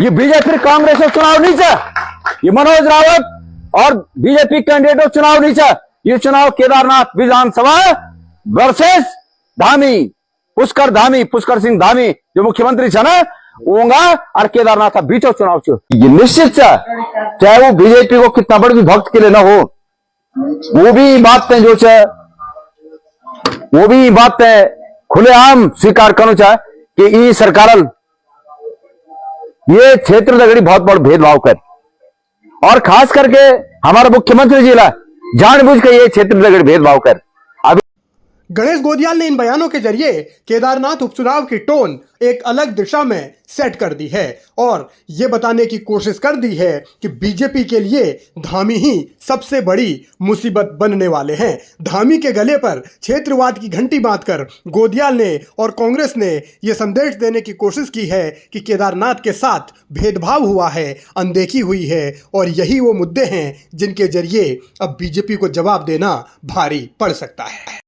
ये बीजेपी कांग्रेस का चुनाव नहीं था, ये मनोज रावत और बीजेपी कैंडिडेट चुनाव नहीं था। ये चुनाव केदारनाथ विधानसभा वर्सेस धामी पुष्कर सिंह धामी जो मुख्यमंत्री छे ना होगा और केदारनाथ का बीचो चुनाव छे। ये निश्चित छे, चाहे वो बीजेपी को कितना बड़ा भी भक्त के लिए ना हो, वो भी बातें जो छे वो भी बातें खुलेआम स्वीकार करना चाहे कि ई सरकार ये क्षेत्र दगड़ी बहुत बड़ा भेदभाव कर, और खास करके हमारा मुख्यमंत्री जी ला जानबूझ के ये क्षेत्र दगड़ी भेदभाव कर। गणेश गोदियाल ने इन बयानों के जरिए केदारनाथ उपचुनाव की टोन एक अलग दिशा में सेट कर दी है और ये बताने की कोशिश कर दी है कि बीजेपी के लिए धामी ही सबसे बड़ी मुसीबत बनने वाले हैं। धामी के गले पर क्षेत्रवाद की घंटी बांधकर गोदियाल ने और कांग्रेस ने यह संदेश देने की कोशिश की है कि केदारनाथ के साथ भेदभाव हुआ है, अनदेखी हुई है और यही वो मुद्दे हैं जिनके जरिए अब बीजेपी को जवाब देना भारी पड़ सकता है।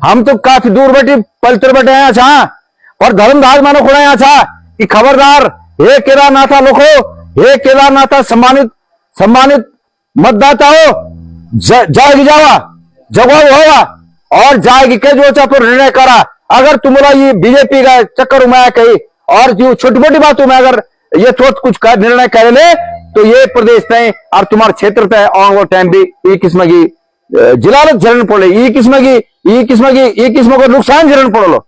हम तो काफी दूर बैठे पलतर बैठे हैं अच्छा, और धर्मदास मानो खुड़ा यहाँ था कि खबरदार हे केदारनाथा लोगो, हे केदारनाथा सम्मानित मतदाता हो, जाएगी जावा जवाब होगा और जाएगी के जो चाहे निर्णय करा। अगर तुम्हारा ये बीजेपी का चक्कर में कही और जो छोटी मोटी बातों में अगर ये थोड़ा कुछ निर्णय कर ले तो ये प्रदेश तय और तुम्हारे क्षेत्र तय और टाइम भी एक किस्म की जिलालत झरण पड़े, ये किस्म को नुकसान झरण पड़ो।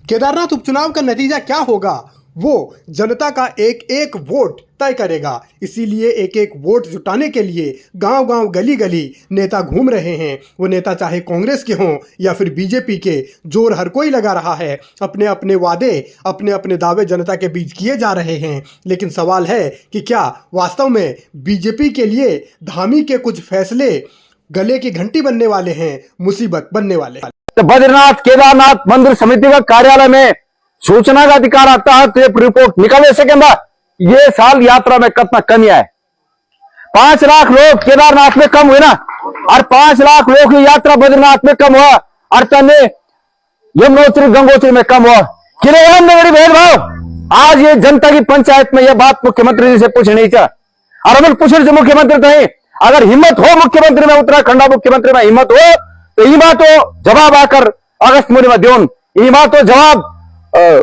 केदारनाथ उपचुनाव का नतीजा क्या होगा वो जनता का एक एक वोट तय करेगा। इसीलिए एक एक वोट जुटाने के लिए गांव-गांव गली-गली नेता घूम रहे हैं। वो नेता चाहे कांग्रेस के हों या फिर बीजेपी के, जोर हर कोई लगा रहा है। अपने अपने वादे, अपने अपने दावे जनता के बीच किए जा रहे हैं। लेकिन सवाल है कि क्या वास्तव में बीजेपी के लिए धामी के कुछ फैसले गले की घंटी बनने वाले हैं, मुसीबत बनने वाले हैं। तो बद्रीनाथ केदारनाथ मंदिर समिति का कार्यालय में सूचना का अधिकार आता है तो रिपोर्ट निकल सकेगा ये साल यात्रा में कितना कमी है। 5 लाख लोग केदारनाथ में कम हुए ना, और 5 लाख लोग की यात्रा बद्रीनाथ में कम हुआ और तने यमुनोत्री गंगोत्री में कम हुआ। किले में बड़ी भेदभाव। आज ये जनता की पंचायत में यह बात मुख्यमंत्री जी से पूछनी चाहिए और अमल पूछने से मुख्यमंत्री नहीं। अगर हिम्मत हो मुख्यमंत्री में, उत्तराखंड मुख्यमंत्री में हिम्मत हो तो ई बात हो जवाब आकर अगस्त मुनि में देन, ई बात हो जवाब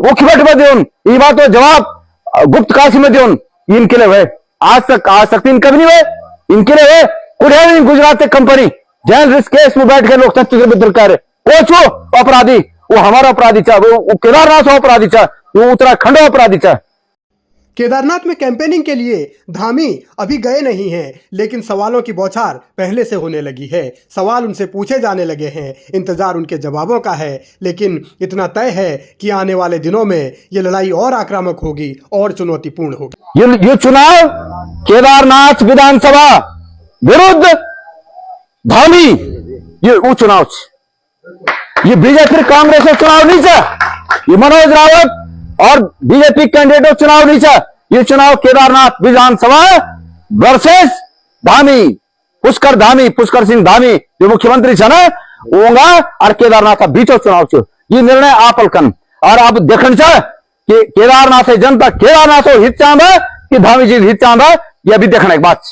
मुख्यमंत्री में देन, ई बात हो जवाब गुप्त काशी में देन। इनके लिए हुए आज तक इनका भी नहीं हुए। इनके लिए हुए कुछ गुजरात एक कंपनी जैन रिस्क केस में बैठ के लोकतंत्र के विद्रोह कर वो अपराधी, वो हमारा अपराधी चाह, वो केदारनाथ अपराधी चाह, वो उत्तराखंड अपराधी चाह। केदारनाथ में कैंपेनिंग के लिए धामी अभी गए नहीं हैं, लेकिन सवालों की बौछार पहले से होने लगी है। सवाल उनसे पूछे जाने लगे हैं, इंतजार उनके जवाबों का है। लेकिन इतना तय है कि आने वाले दिनों में ये लड़ाई और आक्रामक होगी और चुनौतीपूर्ण होगी। ये चुनाव केदारनाथ विधानसभा विरुद्ध धामी ये वो चुनाव, ये बीजेपी कांग्रेस का चुनाव नहीं था, ये मनोज रावत और बीजेपी कैंडिडेट चुनाव नहीं था। ये चुनाव केदारनाथ विधानसभा वर्सेस धामी पुष्कर सिंह धामी जो मुख्यमंत्री छे ना होगा और केदारनाथ का बीचो चुनाव छे। ये निर्णय आपल कन और अब देखन छे कि केदारनाथ जनता केदारनाथ हित चाहता कि धामी जी हित चाहता, ये भी देखने की बात।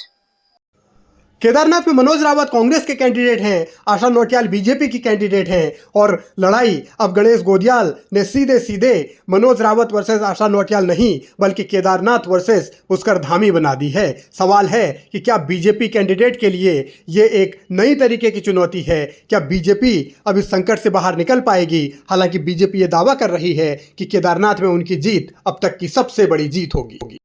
केदारनाथ में मनोज रावत कांग्रेस के कैंडिडेट हैं, आशा नोटियाल बीजेपी की कैंडिडेट हैं और लड़ाई अब गणेश गोदियाल ने सीधे सीधे मनोज रावत वर्सेस आशा नोटियाल नहीं बल्कि केदारनाथ वर्सेस पुष्कर धामी बना दी है। सवाल है कि क्या बीजेपी कैंडिडेट के लिए ये एक नई तरीके की चुनौती है? क्या बीजेपी अब इस संकट से बाहर निकल पाएगी? हालांकि बीजेपी ये दावा कर रही है कि केदारनाथ में उनकी जीत अब तक की सबसे बड़ी जीत होगी।